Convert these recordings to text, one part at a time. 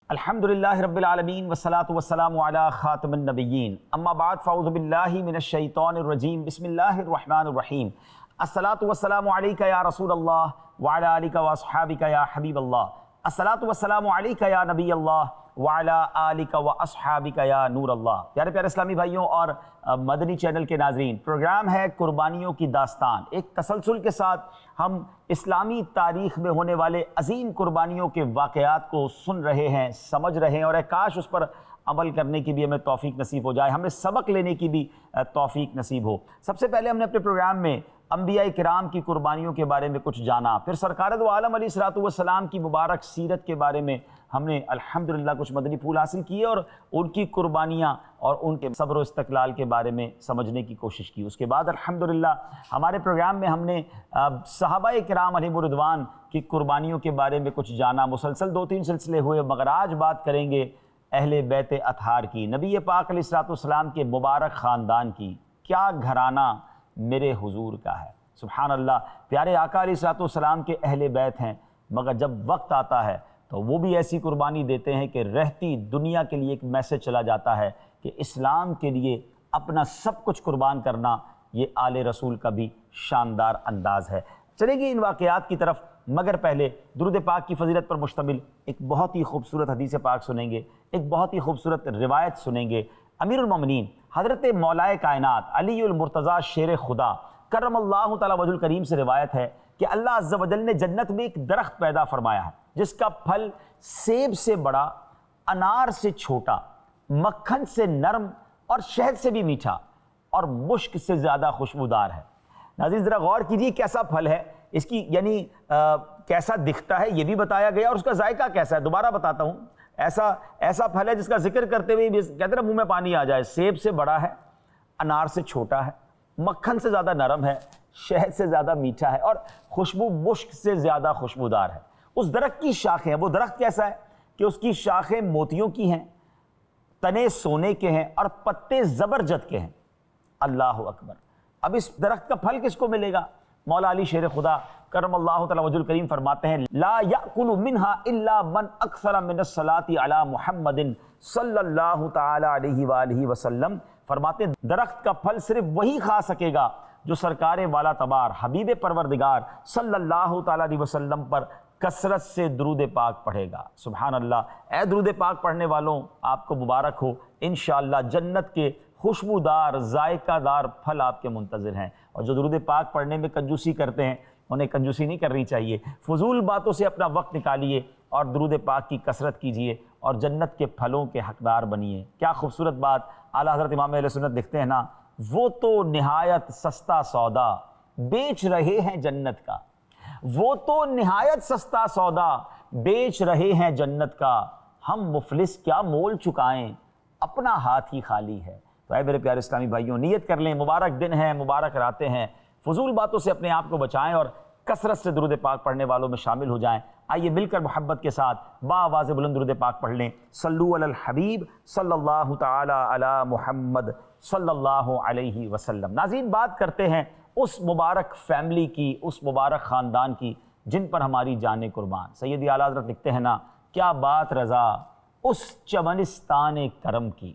الحمدللہ رب العالمین والصلاة والسلام علی خاتم النبیین اما بعد فاعوذ باللہ من الشیطان الرجیم بسم اللہ الرحمن الرحیم الصلاة والسلام علیکہ یا رسول اللہ وعلی آلکہ واصحابکہ یا حبیب اللہ الصلاة والسلام علیکہ یا نبی اللہ وعلی آلکہ واصحابکہ یا نور اللہ۔ پیارے پیارے اسلامی بھائیوں اور مدنی چینل کے ناظرین، پروگرام ہے قربانیوں کی داستان۔ ایک تسلسل کے ساتھ ہم اسلامی تاریخ میں ہونے والے عظیم قربانیوں کے واقعات کو سن رہے ہیں، سمجھ رہے ہیں، اور کاش اس پر عمل کرنے کی بھی ہمیں توفیق نصیب ہو جائے، ہمیں سبق لینے کی بھی توفیق نصیب ہو۔ سب سے پہلے ہم نے اپنے پروگرام میں انبیاء کرام کی قربانیوں کے بارے میں کچھ جانا، پھر سرکار دو عالم علیہ الصلوۃ والسلام کی مبارک سیرت کے بارے میں ہم نے الحمدللہ کچھ مدنی پھول حاصل کیے اور ان کی قربانیاں اور ان کے صبر و استقلال کے بارے میں سمجھنے کی کوشش کی۔ اس کے بعد الحمدللہ ہمارے پروگرام میں ہم نے صحابہ کرام علیہم الرضوان کی قربانیوں کے بارے میں کچھ جانا، مسلسل 2-3 سلسلے ہوئے، مگر آج بات کریں گے اہل بیت اطہار کی، نبی پاک علیہ الصلوۃ والسلام کے مبارک خاندان کی۔ کیا گھرانہ میرے حضور کا ہے، سبحان اللہ۔ پیارے آقا علیہ الصلوۃ والسلام کے اہل بیت ہیں، مگر جب وقت آتا ہے تو وہ بھی ایسی قربانی دیتے ہیں کہ رہتی دنیا کے لیے ایک میسج چلا جاتا ہے کہ اسلام کے لیے اپنا سب کچھ قربان کرنا یہ آل رسول کا بھی شاندار انداز ہے۔ چلیں گے ان واقعات کی طرف، مگر پہلے درود پاک کی فضیلت پر مشتمل ایک بہت ہی خوبصورت حدیث پاک سنیں گے، ایک بہت ہی خوبصورت روایت سنیں گے۔ امیر المومنین حضرت مولائے کائنات علی المرتضیٰ شیر خدا کرم اللہ تعالیٰ وجہ الکریم سے روایت ہے کہ اللہ عز و جل نے جنت میں ایک درخت پیدا فرمایا ہے جس کا پھل سیب سے بڑا، انار سے چھوٹا، مکھن سے نرم اور شہد سے بھی میٹھا اور مشک سے زیادہ خوشبودار ہے۔ ناظرین ذرا غور کیجیے کیسا پھل ہے، اس کی یعنی کیسا دکھتا ہے یہ بھی بتایا گیا، اور اس کا ذائقہ کیسا ہے دوبارہ بتاتا ہوں۔ ایسا پھل ہے جس کا ذکر کرتے ہوئے کہتے ہیں منہ میں پانی آ جائے۔ سیب سے بڑا ہے، انار سے چھوٹا ہے، مکھن سے زیادہ نرم ہے، شہد سے زیادہ میٹھا ہے اور خوشبو مشک سے زیادہ خوشبودار ہے۔ اس درخت کی شاخیں، وہ درخت کیسا ہے کہ اس کی شاخیں موتیوں کی ہیں، تنے سونے کے ہیں اور پتے زبرجد کے ہیں۔ اللہ اکبر۔ اب اس درخت کا پھل کس کو ملے گا؟ مولا علی شیر خدا کرم اللہ تعالی وجہ الکریم فرماتے ہیں لا یأکل منها الا من اکثر من الصلاۃ علی محمد صلی اللہ تعالی علیہ وآلہ وسلم۔ فرماتے ہیں درخت کا پھل صرف وہی کھا سکے گا جو سرکار والا تبار حبیب پروردگار صلی اللہ تعالی علیہ وسلم پر کثرت سے درود پاک پڑھے گا۔ سبحان اللہ۔ اے درود پاک پڑھنے والوں، آپ کو مبارک ہو، انشاءاللہ جنت کے خوشبودار ذائقہ دار پھل آپ کے منتظر ہیں۔ اور جو درود پاک پڑھنے میں کنجوسی کرتے ہیں انہیں کنجوسی نہیں کرنی چاہیے، فضول باتوں سے اپنا وقت نکالیے اور درود پاک کی کثرت کیجیے اور جنت کے پھلوں کے حقدار بنیے۔ کیا خوبصورت بات اعلیٰ حضرت امام اہل سنت لکھتے ہیں نا، وہ تو نہایت سستا سودا بیچ رہے ہیں جنت کا، وہ تو نہایت سستا سودا بیچ رہے ہیں جنت کا، ہم مفلس کیا مول چکائیں اپنا ہاتھ ہی خالی ہے۔ تو اے میرے پیارے اسلامی بھائیوں، نیت کر لیں، مبارک دن ہیں، مبارک راتیں ہیں، فضول باتوں سے اپنے آپ کو بچائیں اور کثرت سے درود پاک پڑھنے والوں میں شامل ہو جائیں۔ آئیے مل کر محبت کے ساتھ بآواز بلند درود پاک پڑھ لیں۔ صلو علی الحبیب صلی اللہ تعالی علی محمد صلی اللہ علیہ وسلم۔ ناظرین بات کرتے ہیں اس مبارک فیملی کی، اس مبارک خاندان کی جن پر ہماری جانیں قربان۔ سیدی اعلیٰ حضرت لکھتے ہیں نا، کیا بات رضا اس چمنستان کرم کی،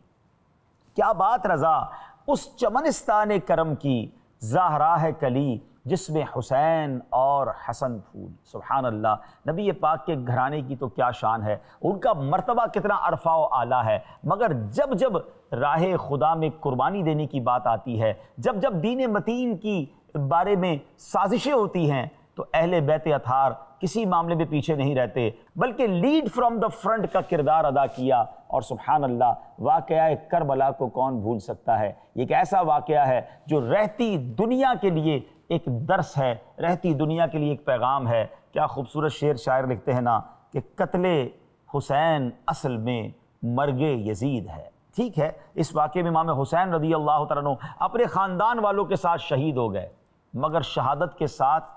کیا بات رضا اس چمنستان کرم کی، زہرا ہے کلی جس میں حسین اور حسن پھول۔ سبحان اللہ۔ نبی پاک کے گھرانے کی تو کیا شان ہے، ان کا مرتبہ کتنا عرفہ و اعلیٰ ہے، مگر جب جب راہ خدا میں قربانی دینے کی بات آتی ہے، جب جب دین متین کی بارے میں سازشیں ہوتی ہیں تو اہل بیت اطہار کسی معاملے میں پیچھے نہیں رہتے، بلکہ لیڈ فرام دا فرنٹ کا کردار ادا کیا۔ اور سبحان اللہ، واقعہ کربلا کو کون بھول سکتا ہے؟ یہ ایک ایسا واقعہ ہے جو رہتی دنیا کے لیے ایک درس ہے، رہتی دنیا کے لیے ایک پیغام ہے۔ کیا خوبصورت شعر شاعر لکھتے ہیں نا کہ قتل حسین اصل میں مرگ یزید ہے۔ ٹھیک ہے، اس واقعے میں امام حسین رضی اللہ تعالیٰ عنہ اپنے خاندان والوں کے ساتھ شہید ہو گئے، مگر شہادت کے ساتھ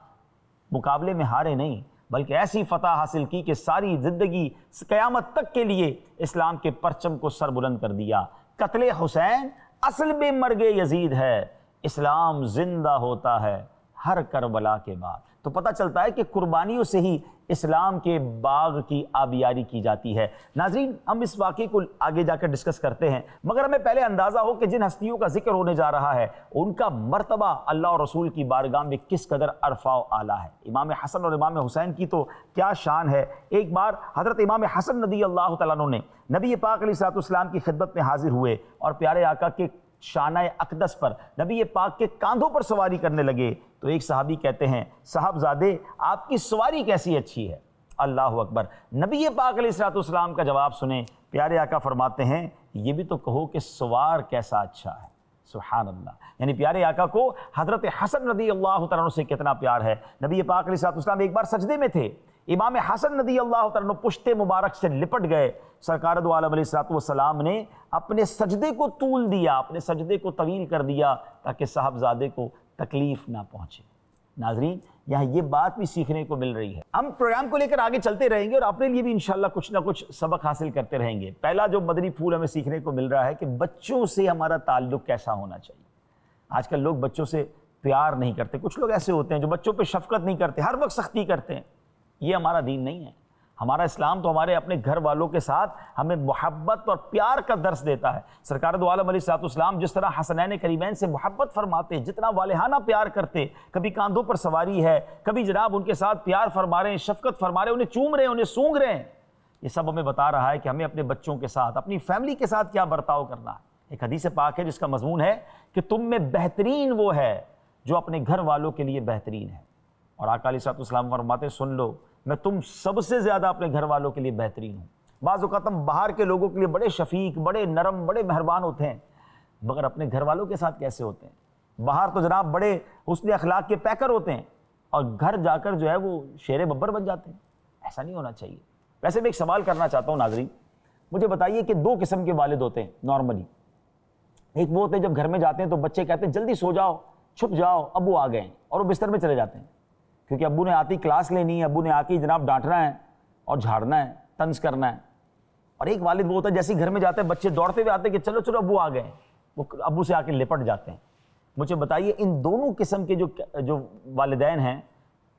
مقابلے میں ہارے نہیں، بلکہ ایسی فتح حاصل کی کہ ساری زندگی قیامت تک کے لیے اسلام کے پرچم کو سر بلند کر دیا۔ قتل حسین اصل میں مرگ یزید ہے، اسلام زندہ ہوتا ہے ہر کربلا کے بعد۔ تو پتہ چلتا ہے کہ قربانیوں سے ہی اسلام کے باغ کی آبیاری کی جاتی ہے۔ ناظرین، ہم اس واقعے کو آگے جا کر ڈسکس کرتے ہیں، مگر ہمیں پہلے اندازہ ہو کہ جن ہستیوں کا ذکر ہونے جا رہا ہے ان کا مرتبہ اللہ اور رسول کی بارگاہ میں کس قدر عرفہ و اعلیٰ ہے۔ امام حسن اور امام حسین کی تو کیا شان ہے۔ ایک بار حضرت امام حسن رضی اللہ تعالیٰ عنہ نے نبی پاک علیہ الصلوۃ والسلام کی خدمت میں حاضر ہوئے اور پیارے آقا کے شانہ اقدس پر نبی پاک کے کاندھوں پر سواری کرنے لگے تو ایک صحابی کہتے ہیں، صاحبزادے آپ کی سواری کیسی اچھی ہے۔ اللہ اکبر۔ نبی پاک علیہ الصلوۃ والسلام کا جواب سنیں، پیارے آقا فرماتے ہیں یہ بھی تو کہو کہ سوار کیسا اچھا ہے۔ سبحان اللہ، یعنی پیارے آقا کو حضرت حسن رضی اللہ تعالیٰ عنہ سے کتنا پیار ہے۔ نبی پاک علیہ الصلوۃ والسلام ایک بار سجدے میں تھے، امام حسن رضی اللہ تعالیٰ عنہ پشت مبارک سے لپٹ گئے، سرکار دو عالم علیہ الصلوۃ والسلام نے اپنے سجدے کو طول دیا، اپنے سجدے کو طویل کر دیا تاکہ صاحبزادے کو تکلیف نہ پہنچے۔ ناظرین، یہاں یہ بات بھی سیکھنے کو مل رہی ہے۔ ہم پروگرام کو لے کر آگے چلتے رہیں گے اور اپنے لیے بھی انشاءاللہ کچھ نہ کچھ سبق حاصل کرتے رہیں گے۔ پہلا جو مدنی پھول ہمیں سیکھنے کو مل رہا ہے کہ بچوں سے ہمارا تعلق کیسا ہونا چاہیے۔ آج کل لوگ بچوں سے پیار نہیں کرتے، کچھ لوگ ایسے ہوتے ہیں جو بچوں پہ شفقت نہیں کرتے، ہر وقت سختی کرتے ہیں۔ یہ ہمارا دین نہیں ہے۔ ہمارا اسلام تو ہمارے اپنے گھر والوں کے ساتھ ہمیں محبت اور پیار کا درس دیتا ہے۔ سرکار دو عالم علیہ الصلوۃ والسلام جس طرح حسنین کریمین سے محبت فرماتے، جتنا والہانہ پیار کرتے، کبھی کاندھوں پر سواری ہے، کبھی جناب ان کے ساتھ پیار فرما رہے ہیں، شفقت فرما رہے ہیں، انہیں چوم رہے ہیں، انہیں سونگ رہے ہیں، یہ سب ہمیں بتا رہا ہے کہ ہمیں اپنے بچوں کے ساتھ، اپنی فیملی کے ساتھ کیا برتاؤ کرنا ہے۔ ایک حدیث پاک ہے جس کا مضمون ہے کہ تم میں بہترین وہ ہے جو اپنے گھر والوں کے لیے بہترین ہے، اور آقا علیہ الصلوۃ والسلام فرماتے سن لو میں تم سب سے زیادہ اپنے گھر والوں کے لیے بہترین ہوں۔ بعض اوقات ہم باہر کے لوگوں کے لیے بڑے شفیق، بڑے نرم، بڑے مہربان ہوتے ہیں، مگر اپنے گھر والوں کے ساتھ کیسے ہوتے ہیں؟ باہر تو جناب بڑے حسن اخلاق کے پیکر ہوتے ہیں اور گھر جا کر جو ہے وہ شیر ببر بن جاتے ہیں۔ ایسا نہیں ہونا چاہیے۔ ویسے میں ایک سوال کرنا چاہتا ہوں ناظرین، مجھے بتائیے کہ دو قسم کے والد ہوتے ہیں نارملی۔ ایک وہ ہوتے ہیں جب گھر میں جاتے ہیں تو بچے کہتے ہیں جلدی سو جاؤ، چھپ جاؤ، ابو آ گئے ہیں، اور وہ بستر میں چلے جاتے ہیں کیونکہ ابو نے آتی کلاس لینی ہے، ابو نے آ کے جناب ڈانٹنا ہے اور جھاڑنا ہے، طنز کرنا ہے۔ اور ایک والد وہ ہوتا ہے جیسے گھر میں جاتے ہیں بچے دوڑتے ہوئے آتے ہیں کہ چلو چلو ابو آ گئے ہیں، وہ ابو سے آ کے لپٹ جاتے ہیں۔ مجھے بتائیے ان دونوں قسم کے جو والدین ہیں،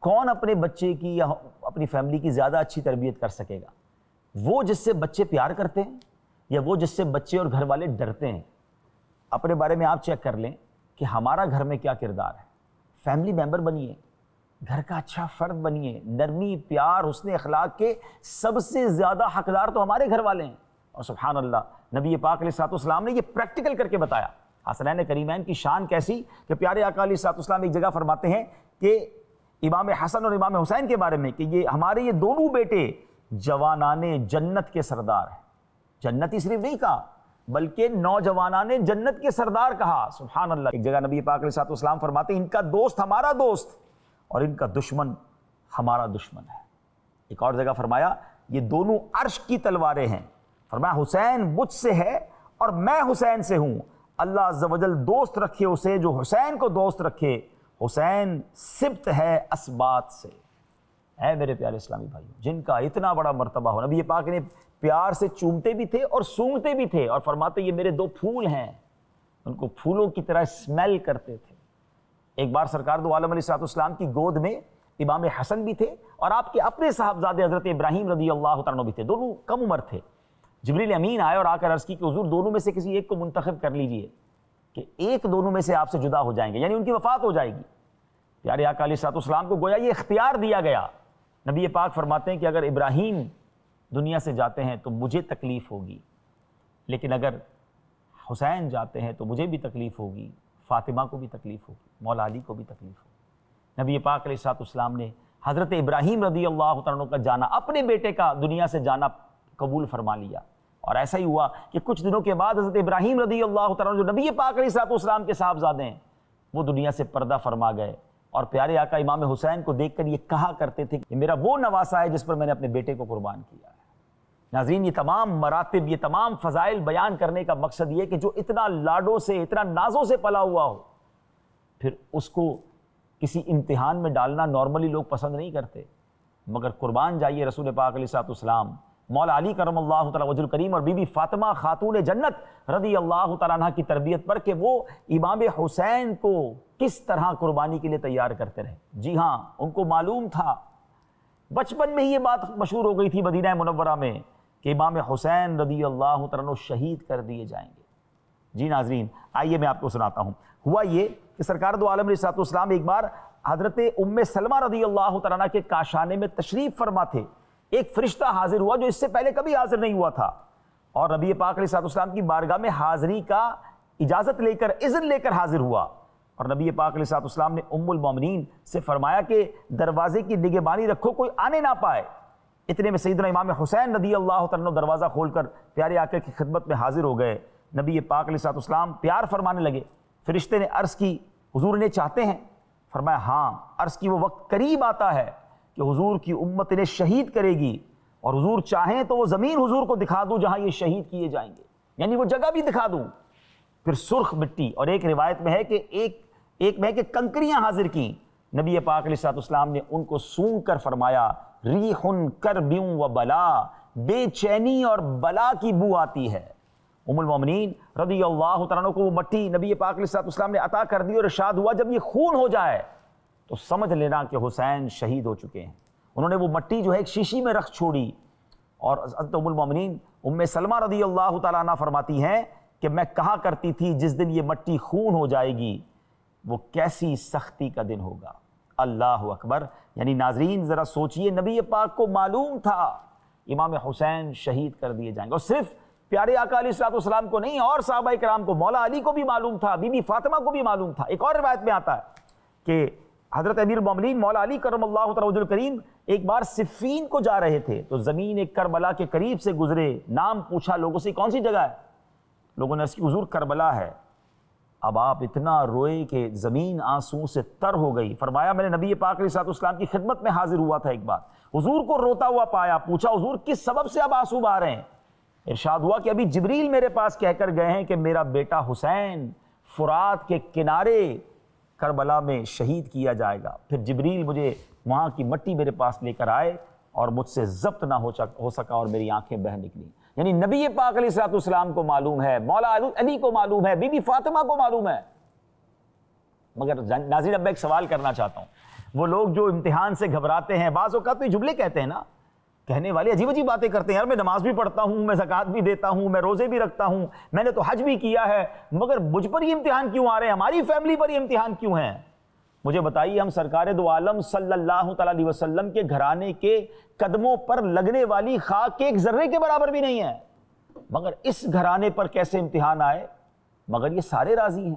کون اپنے بچے کی یا اپنی فیملی کی زیادہ اچھی تربیت کر سکے گا؟ وہ جس سے بچے پیار کرتے ہیں یا وہ جس سے بچے اور گھر والے ڈرتے ہیں؟ اپنے بارے میں آپ چیک کر لیں کہ ہمارا گھر میں کیا کردار ہے۔ فیملی ممبر بنیے، گھر کا اچھا فرد بنیے، نرمی، پیار، حسن اخلاق کے سب سے زیادہ حقدار تو ہمارے گھر والے ہیں۔ اور سبحان اللہ، نبی پاک علیہ الصلوۃ والسلام نے یہ پریکٹیکل کر کے بتایا۔ حسنین کریمین کی شان کیسی کہ پیارے آقا علیہ الصلوۃ والسلام ایک جگہ فرماتے ہیں کہ امام حسن اور امام حسین کے بارے میں کہ یہ ہمارے یہ دونوں بیٹے جوانان جنت کے سردار ہیں۔ جنت ہی صرف نہیں کہا بلکہ نوجوانان جنت کے سردار کہا۔ سبحان اللہ۔ ایک جگہ نبی پاک علیہ الصلوۃ والسلام فرماتے ہیں ان کا دوست ہمارا دوست اور ان کا دشمن ہمارا دشمن ہے۔ ایک اور جگہ فرمایا یہ دونوں عرش کی تلواریں ہیں۔ فرمایا حسین مجھ سے ہے اور میں حسین سے ہوں، اللہ عز و جل دوست رکھے اسے جو حسین کو دوست رکھے، حسین سبت ہے اسبات سے۔ اے میرے پیارے اسلامی بھائیو، جن کا اتنا بڑا مرتبہ ہو، نبی پاک نے پیار سے چومتے بھی تھے اور سونگتے بھی تھے اور فرماتے یہ میرے دو پھول ہیں، ان کو پھولوں کی طرح اسمیل کرتے تھے۔ ایک بار سرکار دو عالم علیہ الصلوۃ والسلام کی گود میں امام حسن بھی تھے اور آپ کے اپنے صاحبزادے حضرت ابراہیم رضی اللہ تعالیٰ عنہ بھی تھے، دونوں کم عمر تھے۔ جبریل امین آئے اور آ کر عرض کی کہ حضور دونوں میں سے کسی ایک کو منتخب کر لیجئے کہ ایک دونوں میں سے آپ سے جدا ہو جائیں گے، یعنی ان کی وفات ہو جائے گی۔ پیارے آقا علیہ الصلوۃ والسلام کو گویا یہ اختیار دیا گیا۔ نبی پاک فرماتے ہیں کہ اگر ابراہیم دنیا سے جاتے ہیں تو مجھے تکلیف ہوگی، لیکن اگر حسین جاتے ہیں تو مجھے بھی تکلیف ہوگی، فاطمہ کو بھی تکلیف ہوگی، مولا علی کو بھی تکلیف ہوگی۔ نبی پاک علیہ الصلوۃ والسلام نے حضرت ابراہیم رضی اللہ تعالیٰ عنہ کا جانا، اپنے بیٹے کا دنیا سے جانا قبول فرما لیا، اور ایسا ہی ہوا کہ کچھ دنوں کے بعد حضرت ابراہیم رضی اللہ تعالیٰ عنہ جو نبی پاک علیہ الصلوۃ والسلام کے صاحبزادے ہیں وہ دنیا سے پردہ فرما گئے، اور پیارے آقا امام حسین کو دیکھ کر یہ کہا کرتے تھے کہ میرا وہ نواسا ہے جس پر میں نے اپنے بیٹے کو قربان کیا ہے۔ ناظرین، یہ تمام مراتب، یہ تمام فضائل بیان کرنے کا مقصد یہ کہ جو اتنا لاڈوں سے، اتنا نازوں سے پلا ہوا ہو، پھر اس کو کسی امتحان میں ڈالنا نارملی لوگ پسند نہیں کرتے، مگر قربان جائیے رسول پاک علیہ الصلوۃ والسلام، مولا علی کرم اللہ تعالیٰ وجہ الکریم اور بی بی فاطمہ خاتون جنت رضی اللہ تعالیٰ عنہ کی تربیت پر کہ وہ امام حسین کو کس طرح قربانی کے لیے تیار کرتے رہے۔ جی ہاں، ان کو معلوم تھا، بچپن میں ہی یہ بات مشہور ہو گئی تھی مدینہ منورہ میں کہ امام حسین رضی اللہ تعالیٰ عنہ شہید کر دیے جائیں گے۔ جی ناظرین، آئیے میں آپ کو سناتا ہوں۔ ہوا یہ کہ سرکار دو عالم علیہ السلام ایک بار حضرت ام سلمہ رضی اللہ تعالیٰ عنہ کے کاشانے میں تشریف فرما تھے۔ ایک فرشتہ حاضر ہوا جو اس سے پہلے کبھی حاضر نہیں ہوا تھا، اور نبی پاک علیہ السلام کی بارگاہ میں حاضری کا اجازت لے کر، اذن لے کر حاضر ہوا، اور نبی پاک علیہ السلام نے ام المومنین سے فرمایا کہ دروازے کی نگہبانی رکھو، کوئی آنے نہ پائے۔ اتنے میں سیدنا امام حسین رضی اللہ تعالیٰ عنہ دروازہ کھول کر پیارے آقا کی خدمت میں حاضر ہو گئے۔ نبی پاک علیہ السلام پیار فرمانے لگے۔ فرشتے نے عرض کی، حضور انہیں چاہتے ہیں؟ فرمایا ہاں۔ عرض کی وہ وقت قریب آتا ہے کہ حضور کی امت انہیں شہید کرے گی، اور حضور چاہیں تو وہ زمین حضور کو دکھا دوں جہاں یہ شہید کیے جائیں گے، یعنی وہ جگہ بھی دکھا دوں۔ پھر سرخ مٹی، اور ایک روایت میں ہے کہ ایک میں ہے کہ کنکریاں حاضر کی۔ نبی پاک علیہ السلام نے ان کو سونگھ کر فرمایا، ریح کرب و بلا، بے چینی اور بلا کی بو آتی ہے۔ ام المومنین رضی اللہ تعالیٰ عنہ کو وہ مٹی نبی پاک علیہ السلام نے عطا کر دی، اور ارشاد ہوا جب یہ خون ہو جائے تو سمجھ لینا کہ حسین شہید ہو چکے ہیں۔ انہوں نے وہ مٹی جو ہے ایک شیشی میں رکھ چھوڑی، اور حضرت ام المومنین ام سلمہ رضی اللہ تعالیٰ عنہ فرماتی ہیں کہ میں کہا کرتی تھی جس دن یہ مٹی خون ہو جائے گی وہ کیسی سختی کا دن ہوگا۔ اللہ اکبر۔ یعنی ناظرین ذرا سوچئے، نبی پاک کو معلوم تھا امام حسین شہید کر دیے جائیں گے، اور صرف پیارے آقا علیہ السلام کو نہیں، اور صحابہ کرام کو، مولا علی کو بھی معلوم تھا، بی بی فاطمہ کو بھی معلوم تھا۔ ایک اور روایت میں آتا ہے کہ حضرت امیر المومنین مولا علی کرم اللہ تعالی وجہ الکریم ایک بار صفین کو جا رہے تھے تو زمین ایک کربلا کے قریب سے گزرے، نام پوچھا لوگوں سے کون سی جگہ ہے؟ لوگوں نے اس کی حضور کربلا ہے۔ اب آپ اتنا روئے کہ زمین آنسو سے تر ہو گئی۔ فرمایا میں نے نبی پاک علیہ السلام کی خدمت میں حاضر ہوا تھا، ایک بار حضور کو روتا ہوا پایا، پوچھا حضور کس سبب سے اب آنسو بہا رہے ہیں؟ ارشاد ہوا کہ ابھی جبریل میرے پاس کہہ کر گئے ہیں کہ میرا بیٹا حسین فرات کے کنارے کربلا میں شہید کیا جائے گا۔ پھر جبریل مجھے وہاں کی مٹی میرے پاس لے کر آئے اور مجھ سے ضبط نہ ہو سکا اور میری آنکھیں بہہ نکلی۔ یعنی نبی پاک علیہ السلام کو معلوم ہے، مولا علی کو معلوم ہے، بی بی فاطمہ کو معلوم ہے۔ مگر ناظرین اب میں ایک سوال کرنا چاہتا ہوں، وہ لوگ جو امتحان سے گھبراتے ہیں، بعض اوقات تو یہ جملے کہتے ہیں نا، کہنے والے عجیب عجیب باتیں کرتے ہیں، یار میں نماز بھی پڑھتا ہوں، میں زکوٰۃ بھی دیتا ہوں، میں روزے بھی رکھتا ہوں، میں نے تو حج بھی کیا ہے، مگر مجھ پر یہ امتحان کیوں آ رہے ہیں، ہماری فیملی پر یہ امتحان کیوں ہیں؟ مجھے بتائیے، ہم سرکار دو عالم صلی اللہ تعالیٰ علیہ وسلم کے گھرانے کے قدموں پر لگنے والی خاک کے ایک ذرے کے برابر بھی نہیں ہے، مگر اس گھرانے پر کیسے امتحان آئے؟ مگر یہ سارے راضی ہیں،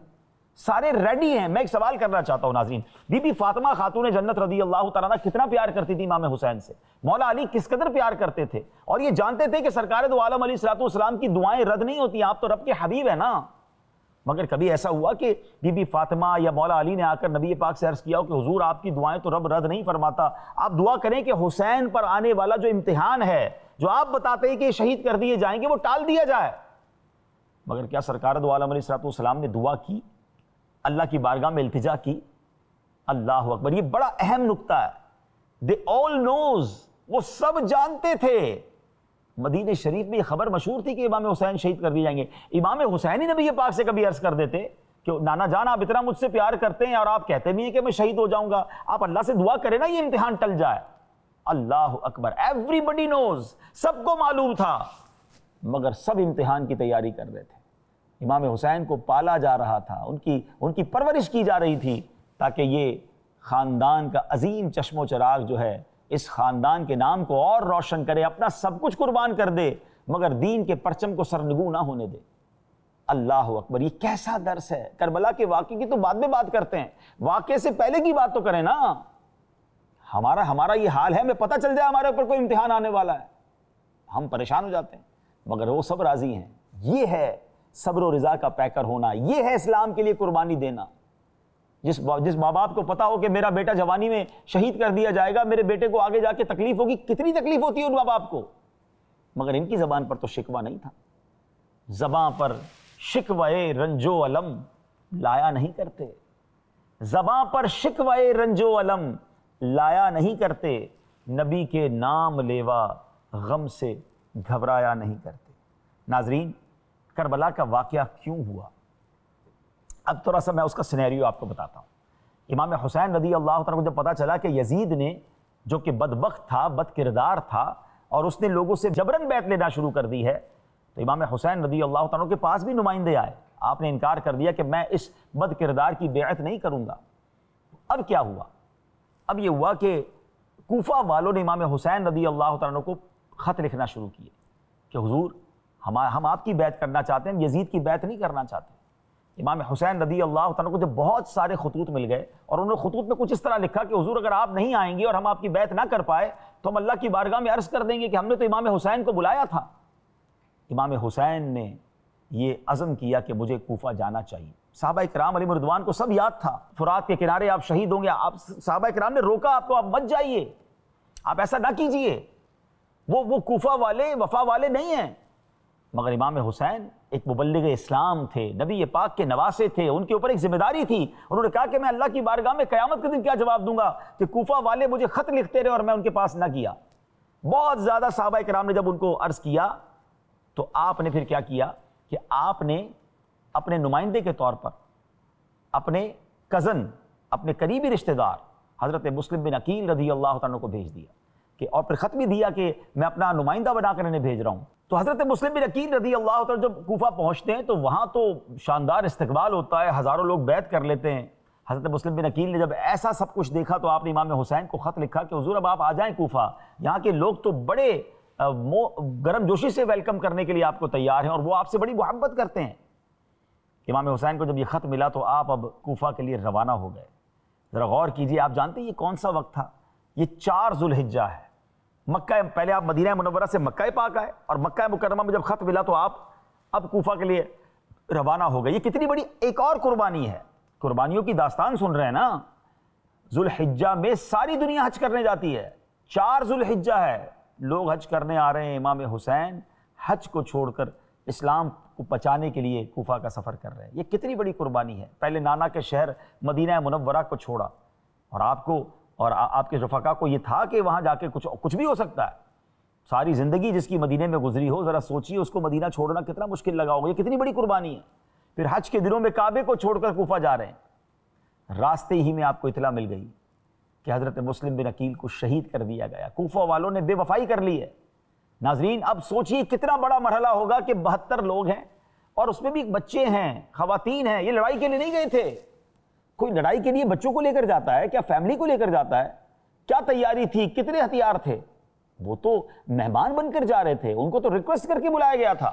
سارے ریڈی ہیں۔ میں ایک سوال کرنا چاہتا ہوں ناظرین، بی بی فاطمہ خاتون جنت رضی اللہ تعالیٰ عنہ کتنا پیار کرتی تھی امام حسین سے، مولا علی کس قدر پیار کرتے تھے، اور یہ جانتے تھے کہ سرکار دو عالم علیہ السلام کی دعائیں رد نہیں ہوتی، آپ تو رب کے حبیب ہیں نا۔ مگر کبھی ایسا ہوا کہ بی بی فاطمہ یا مولا علی نے آ کر نبی پاک سے عرض کیا ہو کہ حضور آپ کی دعائیں تو رب رد نہیں فرماتا، آپ دعا کریں کہ حسین پر آنے والا جو امتحان ہے، جو آپ بتاتے ہیں کہ شہید کر دیے جائیں گے، وہ ٹال دیا جائے؟ مگر کیا سرکار دو عالم علیہ السلام نے دعا کی، اللہ کی بارگاہ میں التجا کی؟ اللہ اکبر، یہ بڑا اہم نکتہ ہے۔ they all knows، وہ سب جانتے تھے۔ مدینہ شریف میں یہ خبر مشہور تھی کہ امام حسین شہید کر دیے جائیں گے۔ امام حسین ہی نبی پاک سے کبھی عرض کر دیتے کہ نانا جان آپ اتنا مجھ سے پیار کرتے ہیں اور آپ کہتے بھی ہیں کہ میں شہید ہو جاؤں گا، آپ اللہ سے دعا کریں نا یہ امتحان ٹل جائے۔ اللہ اکبر، ایوری بڈی نوز، سب کو معلوم تھا، مگر سب امتحان کی تیاری کر رہے تھے۔ امام حسین کو پالا جا رہا تھا، ان کی پرورش کی جا رہی تھی تاکہ یہ خاندان کا عظیم چشم و چراغ جو ہے اس خاندان کے نام کو اور روشن کرے، اپنا سب کچھ قربان کر دے، مگر دین کے پرچم کو سرنگوں نہ ہونے دے۔ اللہ اکبر، یہ کیسا درس ہے۔ کربلا کے واقعے کی تو بعد میں بات کرتے ہیں، واقعے سے پہلے کی بات تو کریں نا۔ ہمارا یہ حال ہے، ہمیں پتہ چل جائے ہمارے اوپر کوئی امتحان آنے والا ہے، ہم پریشان ہو جاتے ہیں، مگر وہ سب راضی ہیں۔ یہ ہے صبر و رضا کا پیکر ہونا، یہ ہے اسلام کے لیے قربانی دینا۔ جس ماں باپ کو پتا ہو کہ میرا بیٹا جوانی میں شہید کر دیا جائے گا، میرے بیٹے کو آگے جا کے تکلیف ہوگی، کتنی تکلیف ہوتی ہے ان ماں باپ کو، مگر ان کی زبان پر تو شکوہ نہیں تھا، زبان پر شکوہ رنج و الم لایا نہیں کرتے، زبان پر شکوہ رنج و الم لایا نہیں کرتے، نبی کے نام لیوا غم سے گھبرایا نہیں کرتے۔ ناظرین، کربلا کا واقعہ کیوں ہوا؟ اب تھوڑا سا میں اس کا سینیریو آپ کو بتاتا ہوں۔ امام حسین رضی اللہ تعالیٰ کو جب پتہ چلا کہ یزید نے، جو کہ بدبخت تھا، بد کردار تھا، اور اس نے لوگوں سے جبراً بیعت لینا شروع کر دی ہے، تو امام حسین رضی اللہ تعالیٰ کے پاس بھی نمائندے آئے۔ آپ نے انکار کر دیا کہ میں اس بد کردار کی بیعت نہیں کروں گا۔ اب کیا ہوا؟ اب یہ ہوا کہ کوفہ والوں نے امام حسین رضی اللہ تعالیٰ کو خط لکھنا شروع کیے کہ حضور ہم آپ کی بیعت کرنا چاہتے ہیں، ہم یزید کی بیعت نہیں کرنا چاہتے۔ امام حسین رضی اللہ تعالیٰ کو جب بہت سارے خطوط مل گئے، اور انہوں نے خطوط میں کچھ اس طرح لکھا کہ حضور اگر آپ نہیں آئیں گے اور ہم آپ کی بیعت نہ کر پائے تو ہم اللہ کی بارگاہ میں عرض کر دیں گے کہ ہم نے تو امام حسین کو بلایا تھا۔ امام حسین نے یہ عزم کیا کہ مجھے کوفہ جانا چاہیے۔ صحابہ کرام علیہ رضوان کو سب یاد تھا، فرات کے کنارے آپ شہید ہوں گے، آپ صحابہ کرام نے روکا آپ کو، آپ مت جائیے، آپ ایسا نہ کیجئے، وہ کوفہ والے وفا والے نہیں ہیں۔ مگر امام حسین ایک مبلغ اسلام تھے، نبی پاک کے نواسے تھے، ان کے اوپر ایک ذمہ داری تھی۔ انہوں نے کہا کہ میں اللہ کی بارگاہ میں قیامت کے دن کیا جواب دوں گا کہ کوفہ والے مجھے خط لکھتے رہے اور میں ان کے پاس نہ گیا۔ بہت زیادہ صحابہ کرام نے جب ان کو عرض کیا تو آپ نے پھر کیا کیا کہ آپ نے اپنے نمائندے کے طور پر اپنے کزن، اپنے قریبی رشتہ دار حضرت مسلم بن عقیل رضی اللہ عنہ کو بھیج دیا کہ، اور پھر خط بھی دیا کہ میں اپنا نمائندہ بنا کر انہیں بھیج رہا ہوں۔ تو حضرت مسلم بن عقیل رضی اللہ عنہ جب کوفہ پہنچتے ہیں تو وہاں تو شاندار استقبال ہوتا ہے، ہزاروں لوگ بیعت کر لیتے ہیں۔ حضرت مسلم بن عقیل نے جب ایسا سب کچھ دیکھا تو آپ نے امام حسین کو خط لکھا کہ حضور اب آپ آ جائیں کوفہ، یہاں کے لوگ تو بڑے گرم جوشی سے ویلکم کرنے کے لیے آپ کو تیار ہیں اور وہ آپ سے بڑی محبت کرتے ہیں۔ امام حسین کو جب یہ خط ملا تو آپ اب کوفہ کے لیے روانہ ہو گئے۔ ذرا غور کیجئے، آپ جانتے ہیں یہ کون سا وقت تھا؟ یہ 4 ذوالحجہ ہے۔ مکہ، پہلے آپ مدینہ منورہ سے مکہ پاک آئے اور مکہ مکرمہ میں جب خط ملا تو آپ اب کوفہ کے لیے روانہ ہو گئے۔ یہ کتنی بڑی ایک اور قربانی ہے، قربانیوں کی داستان سن رہے ہیں نا۔ ذوالحجہ میں ساری دنیا حج کرنے جاتی ہے، 4 ذوالحجہ ہے، لوگ حج کرنے آ رہے ہیں۔ امام حسین حج کو چھوڑ کر اسلام کو بچانے کے لیے کوفہ کا سفر کر رہے ہیں۔ یہ کتنی بڑی قربانی ہے۔ پہلے نانا کے شہر مدینہ منورہ کو چھوڑا، اور آپ کو اور آپ کے رفقا کو یہ تھا کہ وہاں جا کے کچھ بھی ہو سکتا ہے۔ ساری زندگی جس کی مدینے میں گزری ہو، ذرا سوچیے اس کو مدینہ چھوڑنا کتنا مشکل لگا ہوگا۔ یہ کتنی بڑی قربانی ہے۔ پھر حج کے دنوں میں کعبے کو چھوڑ کر کوفہ جا رہے ہیں۔ راستے ہی میں آپ کو اطلاع مل گئی کہ حضرت مسلم بن عقیل کو شہید کر دیا گیا۔ کوفہ والوں نے بے وفائی کر لی ہے۔ ناظرین اب سوچیے کتنا بڑا مرحلہ ہوگا کہ 72 لوگ ہیں اور اس میں بھی بچے ہیں، خواتین ہیں۔ یہ لڑائی کے لیے نہیں گئے تھے۔ کوئی لڑائی کے لیے بچوں کو لے کر جاتا ہے کیا؟ فیملی کو لے کر جاتا ہے کیا؟ تیاری تھی، کتنے ہتھیار تھے؟ وہ تو مہمان بن کر جا رہے تھے، ان کو تو ریکویسٹ کر کے بلایا گیا تھا۔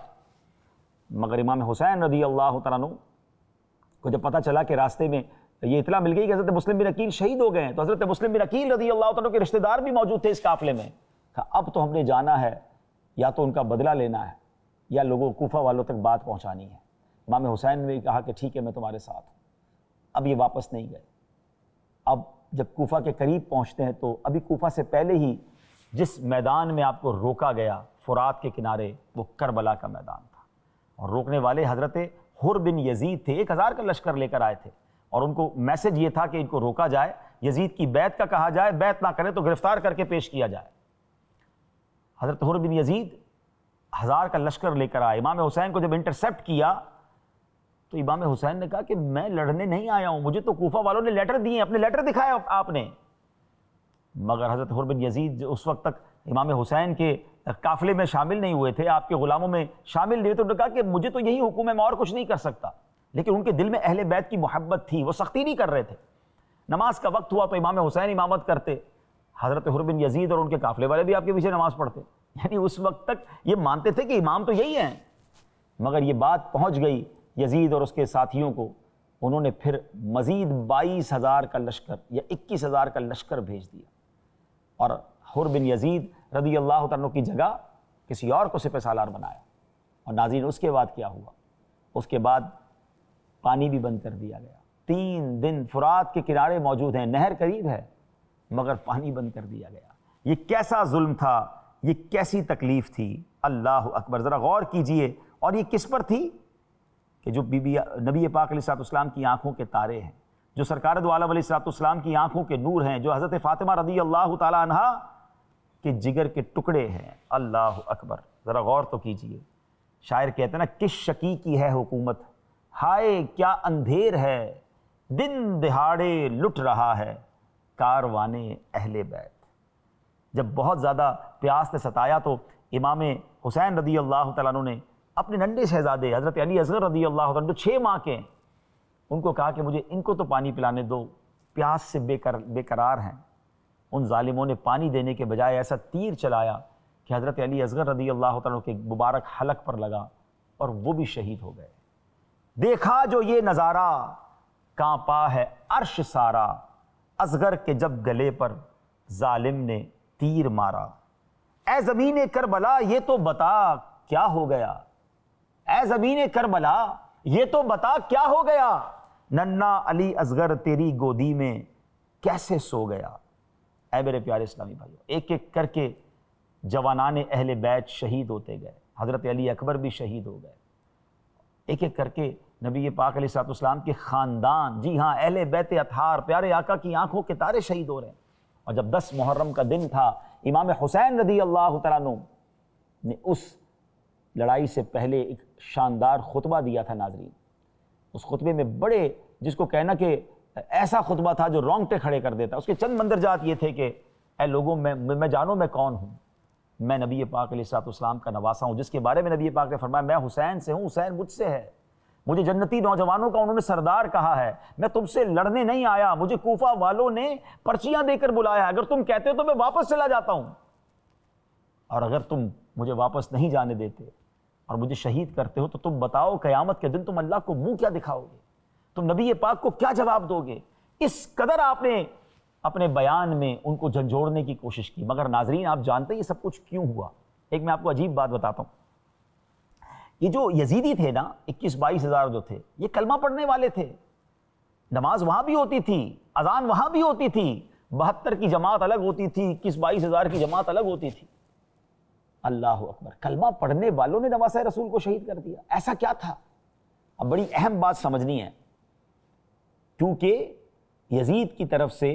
مگر امام حسین رضی اللہ تعالیٰ عنہ کو جب پتہ چلا کہ راستے میں یہ اطلاع مل گئی کہ حضرت مسلم بن عقیل شہید ہو گئے ہیں، تو حضرت مسلم بن عقیل رضی اللہ تعالیٰ کے رشتہ دار بھی موجود تھے اس قافلے میں۔ کہا اب تو ہم نے جانا ہے، یا تو ان کا بدلہ لینا ہے یا لوگوں کوفہ والوں تک بات پہنچانی ہے۔ امام حسین نے کہا کہ ٹھیک ہے میں تمہارے ساتھ ہوں۔ اب یہ واپس نہیں گئے۔ اب جب کوفہ کے قریب پہنچتے ہیں تو ابھی کوفہ سے پہلے ہی جس میدان میں آپ کو روکا گیا فرات کے کنارے، وہ کربلا کا میدان تھا، اور روکنے والے حضرت حر بن یزید تھے۔ 1000 کا لشکر لے کر آئے تھے، اور ان کو میسج یہ تھا کہ ان کو روکا جائے، یزید کی بیعت کا کہا جائے، بیعت نہ کرے تو گرفتار کر کے پیش کیا جائے۔ حضرت حر بن یزید 1000 کا لشکر لے کر آئے۔ امام حسین کو جب انٹرسیپٹ کیا تو امام حسین نے کہا کہ میں لڑنے نہیں آیا ہوں، مجھے تو کوفہ والوں نے لیٹر دیے، اپنے لیٹر دکھائے آپ نے۔ مگر حضرت حر بن یزید اس وقت تک امام حسین کے قافلے میں شامل نہیں ہوئے تھے، آپ کے غلاموں میں شامل نہیں ہوئے، تو انہوں نے کہا کہ مجھے تو یہی حکم ہے، میں اور کچھ نہیں کر سکتا۔ لیکن ان کے دل میں اہل بیت کی محبت تھی، وہ سختی نہیں کر رہے تھے۔ نماز کا وقت ہوا تو امام حسین امامت کرتے، حضرت حر بن یزید اور ان کے قافلے والے بھی آپ کے پیچھے نماز پڑھتے۔ یعنی اس وقت تک یہ مانتے تھے کہ امام تو یہی ہیں۔ مگر یہ بات پہنچ گئی یزید اور اس کے ساتھیوں کو، انہوں نے پھر مزید 22,000 کا لشکر یا 21,000 کا لشکر بھیج دیا، اور حر بن یزید رضی اللہ عنہ کی جگہ کسی اور کو سپہ سالار بنایا۔ اور ناظرین اس کے بعد کیا ہوا؟ اس کے بعد پانی بھی بند کر دیا گیا۔ 3 دن فرات کے کنارے موجود ہیں، نہر قریب ہے، مگر پانی بند کر دیا گیا۔ یہ کیسا ظلم تھا، یہ کیسی تکلیف تھی! اللہ اکبر! ذرا غور کیجئے۔ اور یہ کس پر تھی؟ کہ جو نبی پاک علیہ السلام کی آنکھوں کے تارے ہیں، جو سرکار دو عالم علیہ السلام کی آنکھوں کے نور ہیں، جو حضرت فاطمہ رضی اللہ تعالی عنہا کے جگر کے ٹکڑے ہیں۔ اللہ اکبر! ذرا غور تو کیجئے۔ شاعر کہتے ہیں نا، کس شقی کی ہے حکومت، ہائے کیا اندھیر ہے، دن دہاڑے لٹ رہا ہے کاروان اہل بیت۔ جب بہت زیادہ پیاس نے ستایا تو امام حسین رضی اللہ تعالیٰ عنہ نے اپنے ننھے شہزادے حضرت علی اصغر رضی اللہ تعالیٰ عنہ جو 6 ماہ کے ہیں ان کو کہا کہ مجھے ان کو تو پانی پلانے دو، پیاس سے بے قرار ہیں۔ ان ظالموں نے پانی دینے کے بجائے ایسا تیر چلایا کہ حضرت علی اصغر رضی اللہ تعالیٰ عنہ کے مبارک حلق پر لگا اور وہ بھی شہید ہو گئے۔ دیکھا جو یہ نظارہ کانپا ہے عرش سارا، اصغر کے جب گلے پر ظالم نے تیر مارا۔ اے زمین کربلا یہ تو بتا کیا ہو گیا، اے زمین کربلا یہ تو بتا کیا ہو گیا، ننھا علی اصغر تیری گودی میں کیسے سو گیا۔ اے میرے پیارے اسلامی بھائیو، ایک ایک کر کے جوانان اہل بیت شہید ہوتے گئے، حضرت علی اکبر بھی شہید ہو گئے، ایک ایک کر کے نبی پاک علیہ الصلوۃ والسلام کے خاندان، جی ہاں اہل بیت اطہار پیارے آقا کی آنکھوں کے تارے شہید ہو رہے ہیں۔ اور جب 10 محرم کا دن تھا، امام حسین رضی اللہ تعالیٰ عنہ نے اس لڑائی سے پہلے ایک شاندار خطبہ دیا تھا ناظرین۔ اس خطبے میں بڑے، جس کو کہنا کہ ایسا خطبہ تھا جو رونگٹے کھڑے کر دیتا۔ اس کے چند مندرجات یہ تھے کہ اے لوگوں میں جانو میں کون ہوں، میں نبی پاک علیہ الصلوۃ والسلام کا نواسا ہوں، جس کے بارے میں نبی پاک نے فرمایا میں حسین سے ہوں، حسین مجھ سے ہے، مجھے جنتی نوجوانوں کا انہوں نے سردار کہا ہے، میں تم سے لڑنے نہیں آیا، مجھے کوفہ والوں نے پرچیاں دے کر بلایا، اگر تم کہتے ہو تو میں واپس چلا جاتا ہوں، اور اگر تم مجھے واپس نہیں جانے دیتے اور مجھے شہید کرتے ہو تو تم بتاؤ قیامت کے دن تم اللہ کو منہ کیا دکھاؤ گے، تم نبی پاک کو کیا جواب دو گے۔ اس قدر آپ نے اپنے بیان میں ان کو جھنجھوڑنے کی کوشش کی۔ مگر ناظرین آپ جانتے ہیں یہ سب کچھ کیوں ہوا؟ ایک میں آپ کو عجیب بات بتاتا ہوں۔ یہ جو یزیدی تھے نا، 21-22 ہزار جو تھے، یہ کلمہ پڑھنے والے تھے، نماز وہاں بھی ہوتی تھی، اذان وہاں بھی ہوتی تھی، 72 کی جماعت الگ ہوتی تھی، 21-22 ہزار کی جماعت الگ ہوتی تھی۔ اللہ اکبر، کلمہ پڑھنے والوں نے نواسہ رسول کو شہید کر دیا، ایسا کیا تھا؟ اب بڑی اہم بات سمجھنی ہے، کیونکہ یزید کی طرف سے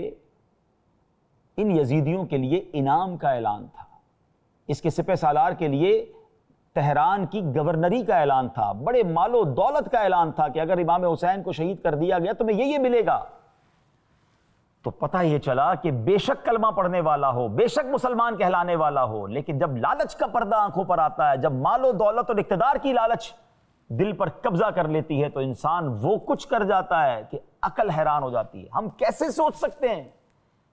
ان یزیدیوں کے لیے انعام کا اعلان تھا، اس کے سپہ سالار کے لیے تہران کی گورنری کا اعلان تھا، بڑے مال و دولت کا اعلان تھا کہ اگر امام حسین کو شہید کر دیا گیا تو تمہیں یہ ملے گا۔ تو پتہ یہ چلا کہ بے شک کلمہ پڑھنے والا ہو، بے شک مسلمان کہلانے والا ہو، لیکن جب لالچ کا پردہ آنکھوں پر آتا ہے، جب مال و دولت اور اقتدار کی لالچ دل پر قبضہ کر لیتی ہے تو انسان وہ کچھ کر جاتا ہے کہ عقل حیران ہو جاتی ہے۔ ہم کیسے سوچ سکتے ہیں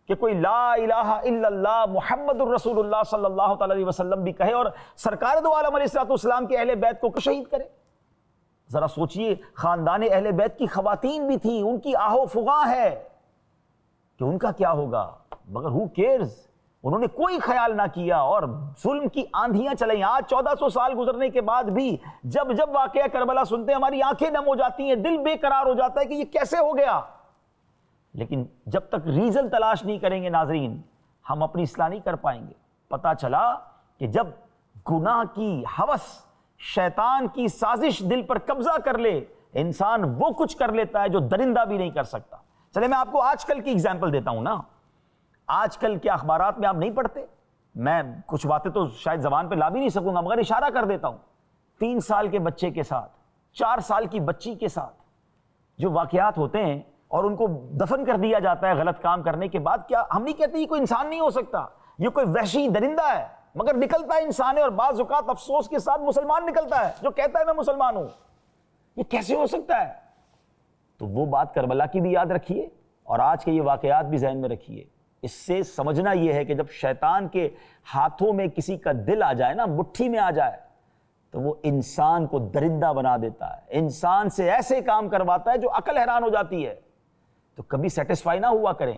کہ کوئی لا الہ الا اللہ محمد الرسول اللہ صلی اللہ تعالی علیہ وسلم بھی کہے اور سرکار دو عالم علیہ الصلوۃ والسلام کے اہل بیت کو شہید کرے؟ ذرا سوچئے، خاندان اہل بیت کی خواتین بھی تھیں، ان کی آہ و فغاں ہے کہ ان کا کیا ہوگا، مگر who cares؟ انہوں نے کوئی خیال نہ کیا اور ظلم کی آندھیاں چلیں۔ آج 1400 سال گزرنے کے بعد بھی جب جب واقعہ کربلا سنتے ہیں ہماری آنکھیں نم ہو جاتی ہیں، دل بے قرار ہو جاتا ہے کہ یہ کیسے ہو گیا۔ لیکن جب تک ریزن تلاش نہیں کریں گے ناظرین، ہم اپنی اصلاح نہیں کر پائیں گے۔ پتہ چلا کہ جب گناہ کی ہوس، شیطان کی سازش دل پر قبضہ کر لے، انسان وہ کچھ کر لیتا ہے جو درندہ بھی نہیں کر سکتا۔ چلے میں آپ کو آج کل کی اگزامپل دیتا ہوں نا۔ آج کل کے اخبارات میں آپ نہیں پڑھتے، میں کچھ باتیں تو شاید زبان پہ لا بھی نہیں سکوں گا مگر اشارہ کر دیتا ہوں۔ 3 سال کے بچے کے ساتھ، 4 سال کی بچی کے ساتھ جو واقعات ہوتے ہیں اور ان کو دفن کر دیا جاتا ہے غلط کام کرنے کے بعد، کیا ہم نہیں کہتے یہ کوئی انسان نہیں ہو سکتا، یہ کوئی وحشی درندہ ہے، مگر نکلتا ہے انسان ہے، اور بعض اوقات افسوس کے ساتھ مسلمان نکلتا ہے جو کہتا ہے میں مسلمان ہوں۔ یہ کیسے ہو سکتا ہے؟ تو وہ بات کربلا کی بھی یاد رکھیے اور آج کے یہ واقعات بھی ذہن میں رکھیے۔ اس سے سمجھنا یہ ہے کہ جب شیطان کے ہاتھوں میں کسی کا دل آ جائے نا، مٹھی میں آ جائے، تو وہ انسان کو درندہ بنا دیتا ہے، انسان سے ایسے کام کرواتا ہے جو عقل حیران ہو جاتی ہے۔ تو کبھی سیٹسفائی نہ ہوا کریں۔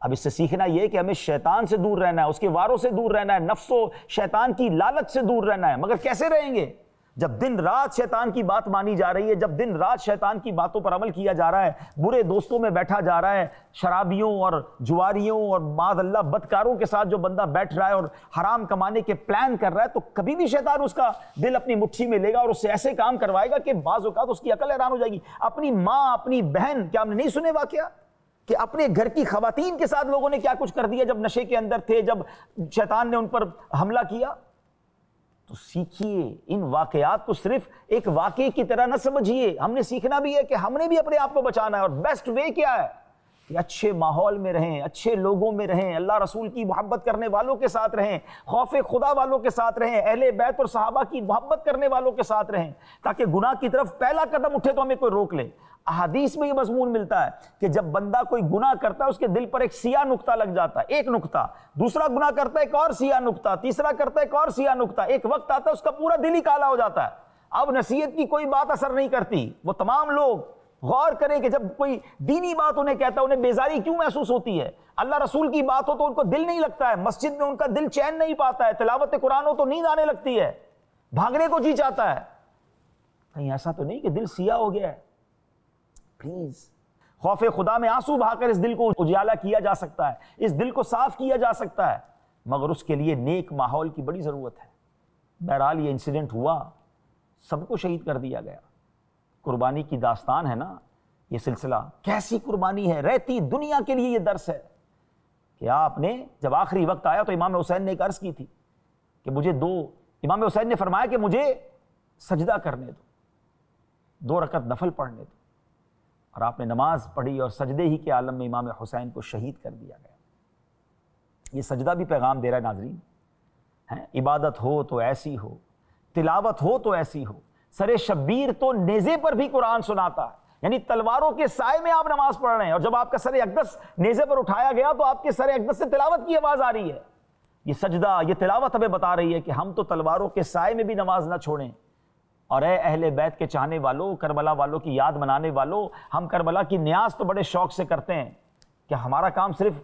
اب اس سے سیکھنا یہ کہ ہمیں شیطان سے دور رہنا ہے، اس کے واروں سے دور رہنا ہے، نفس و شیطان کی لالچ سے دور رہنا ہے۔ مگر کیسے رہیں گے جب دن رات شیطان کی بات مانی جا رہی ہے، جب دن رات شیطان کی باتوں پر عمل کیا جا رہا ہے، برے دوستوں میں بیٹھا جا رہا ہے، شرابیوں اور جواریوں اور معاذ اللہ بدکاروں کے ساتھ جو بندہ بیٹھ رہا ہے اور حرام کمانے کے پلان کر رہا ہے، تو کبھی بھی شیطان اس کا دل اپنی مٹھی میں لے گا اور اس سے ایسے کام کروائے گا کہ بعض اوقات اس کی عقل حیران ہو جائے گی۔ اپنی ماں، اپنی بہن، کیا ہم نے نہیں سنے واقعہ کہ اپنے گھر کی خواتین کے ساتھ لوگوں نے کیا کچھ کر دیا جب نشے کے اندر تھے، جب شیطان نے ان پر حملہ کیا؟ تو سیکھیے ان واقعات کو، صرف ایک واقعے کی طرح نہ سمجھیے، ہم نے سیکھنا بھی ہے کہ ہم نے بھی اپنے آپ کو بچانا ہے، اور بیسٹ وے کیا ہے کہ اچھے ماحول میں رہیں، اچھے لوگوں میں رہیں، اللہ رسول کی محبت کرنے والوں کے ساتھ رہیں، خوف خدا والوں کے ساتھ رہیں، اہل بیت اور صحابہ کی محبت کرنے والوں کے ساتھ رہیں، تاکہ گناہ کی طرف پہلا قدم اٹھے تو ہمیں کوئی روک لے۔ احادیث میں یہ مضمون ملتا ہے کہ جب بندہ کوئی گناہ کرتا ہے اس کے دل پر ایک سیاہ نقطہ لگ جاتا ہے، ایک نقطہ، دوسرا گناہ کرتا ہے ایک اور سیاہ نقطہ، تیسرا کرتا ہے ایک اور سیاہ نقطہ، ایک وقت آتا ہے اس کا پورا دل ہی کالا ہو جاتا ہے۔ اب نصیحت کی کوئی بات اثر نہیں کرتی۔ وہ تمام لوگ غور کریں کہ جب کوئی دینی بات انہیں کہتا ہے انہیں بیزاری کیوں محسوس ہوتی ہے، اللہ رسول کی بات ہو تو ان کو دل نہیں لگتا ہے، مسجد میں ان کا دل چین نہیں پاتا ہے، تلاوت قرآن ہو تو نیند آنے لگتی ہے، بھاگنے کو جی چاہتا ہے۔ کہیں ایسا تو نہیں کہ دل سیاہ ہو گیا ہے؟ پلیز، خوف خدا میں آنسو بہا کر اس دل کو اجالا کیا جا سکتا ہے، اس دل کو صاف کیا جا سکتا ہے، مگر اس کے لیے نیک ماحول کی بڑی ضرورت ہے۔ بہرحال یہ انسیڈنٹ ہوا، سب کو شہید کر دیا گیا۔ قربانی کی داستان ہے نا یہ سلسلہ، کیسی قربانی ہے، رہتی دنیا کے لیے یہ درس ہے کہ آپ نے جب آخری وقت آیا تو امام حسین نے ایک عرض کی تھی کہ مجھے امام حسین نے فرمایا کہ مجھے سجدہ کرنے دو، 2 رکعت نفل پڑھنے دو، اور آپ نے نماز پڑھی اور سجدے ہی کے عالم میں امام حسین کو شہید کر دیا گیا۔ یہ سجدہ بھی پیغام دے رہا ہے ناظرین، عبادت ہو تو ایسی ہو، تلاوت ہو تو ایسی ہو۔ سر شبیر تو نیزے پر بھی قرآن سناتا ہے، یعنی تلواروں کے سائے میں آپ نماز پڑھ رہے ہیں، اور جب آپ کا سر اقدس نیزے پر اٹھایا گیا تو آپ کے سر اقدس سے تلاوت کی آواز آ رہی ہے۔ یہ سجدہ، یہ تلاوت ہمیں بتا رہی ہے کہ ہم تو تلواروں کے سائے میں بھی نماز نہ چھوڑیں۔ اور اے اہل بیت کے چاہنے والوں، کربلا والوں کی یاد منانے والوں، ہم کربلا کی نیاز تو بڑے شوق سے کرتے ہیں، کیا ہمارا کام صرف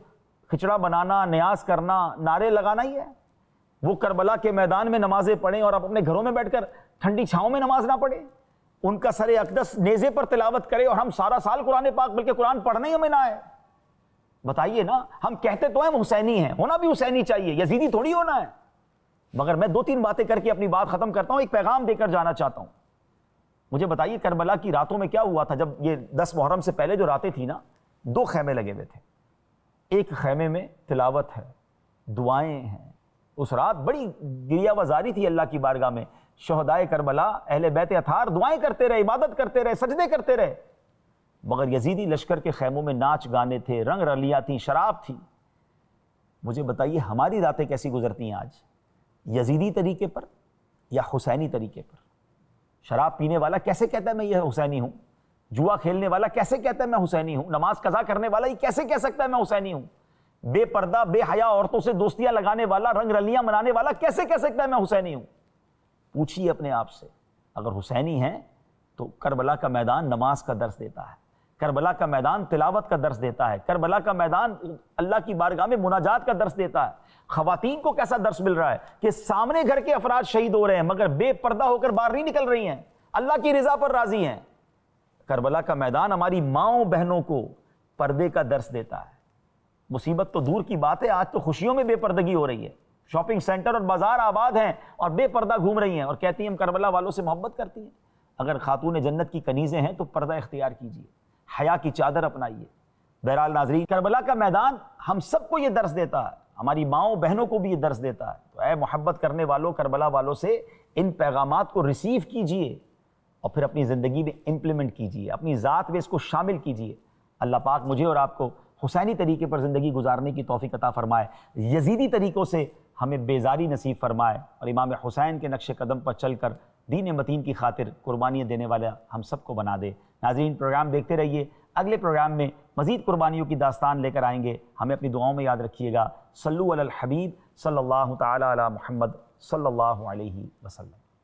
کھچڑا بنانا، نیاز کرنا، نعرے لگانا ہی ہے؟ وہ کربلا کے میدان میں نمازیں پڑھیں اور آپ اپنے گھروں میں بیٹھ کر ٹھنڈی چھاؤں میں نماز نہ پڑھیں؟ ان کا سر اقدس نیزے پر تلاوت کرے اور ہم سارا سال قرآن پاک بلکہ قرآن پڑھنے ہی ہمیں نہ آئے؟ بتائیے نا، ہم کہتے تو ہیں ہم حسینی ہیں، ہونا بھی حسینی چاہیے، یزیدی تھوڑی ہونا ہے۔ مگر میں 2-3 باتیں کر کے اپنی بات ختم کرتا ہوں، ایک پیغام دے کر جانا چاہتا ہوں۔ مجھے بتائیے کربلا کی راتوں میں کیا ہوا تھا؟ جب یہ 10 محرم سے پہلے جو راتیں تھیں نا، 2 خیمے لگے ہوئے تھے، ایک خیمے میں تلاوت ہے، دعائیں ہیں۔ اس رات بڑی گریہ وزاری تھی اللہ کی بارگاہ میں، شہدائے کربلا، اہل بیت اطہار دعائیں کرتے رہے، عبادت کرتے رہے، سجدے کرتے رہے، مگر یزیدی لشکر کے خیموں میں ناچ گانے تھے، رنگ رلیاں تھیں، شراب تھی۔ مجھے بتائیے ہماری راتیں کیسی گزرتی ہیں آج؟ یزیدی طریقے پر یا حسینی طریقے پر؟ شراب پینے والا کیسے کہتا ہے میں یہ حسینی ہوں؟ جوا کھیلنے والا کیسے کہتا ہے میں حسینی ہوں؟ نماز قضا کرنے والا یہ کیسے کہہ سکتا ہے میں حسینی ہوں؟ بے پردہ بے حیا عورتوں سے دوستیاں لگانے والا، رنگ رلیاں منانے والا کیسے کہہ سکتا ہے میں حسینی ہوں؟ پوچھیے اپنے آپ سے، اگر حسینی ہیں تو کربلا کا میدان نماز کا درس دیتا ہے، کربلا کا میدان تلاوت کا درس دیتا ہے، کربلا کا میدان اللہ کی بارگاہ میں مناجات کا درس دیتا ہے۔ خواتین کو کیسا درس مل رہا ہے کہ سامنے گھر کے افراد شہید ہو رہے ہیں مگر بے پردہ ہو کر باہر نہیں نکل رہی ہیں، اللہ کی رضا پر راضی ہیں۔ کربلا کا میدان ہماری ماؤں بہنوں کو پردے کا درس دیتا ہے۔ مصیبت تو دور کی بات ہے، آج تو خوشیوں میں بے پردگی ہو رہی ہے، شاپنگ سینٹر اور بازار آباد ہیں اور بے پردہ گھوم رہی ہیں اور کہتی ہیں ہم کربلا والوں سے محبت کرتی ہیں۔ اگر خاتون جنت کی کنیزیں ہیں تو پردہ اختیار کیجیے، حیا کی چادر اپنائیے۔ بہرحال ناظرین، کربلا کا میدان ہم سب کو یہ درس دیتا ہے، ہماری ماؤں بہنوں کو بھی یہ درس دیتا ہے۔ تو اے محبت کرنے والوں، کربلا والوں سے ان پیغامات کو ریسیو کیجیے اور پھر اپنی زندگی میں امپلیمنٹ کیجیے، اپنی ذات میں اس کو شامل کیجیے۔ اللہ پاک مجھے اور آپ کو حسینی طریقے پر زندگی گزارنے کی توفیق عطا فرمائے، یزیدی طریقوں سے ہمیں بیزاری نصیب فرمائے، اور امام حسین کے نقش قدم پر چل کر دین متین کی خاطر قربانیاں دینے والا ہم سب کو بنا دے۔ ناظرین، پروگرام دیکھتے رہیے، اگلے پروگرام میں مزید قربانیوں کی داستان لے کر آئیں گے۔ ہمیں اپنی دعاؤں میں یاد رکھیے گا۔ صلو علی الحبیب صلی اللہ تعالی علی محمد صلی اللہ علیہ وسلم۔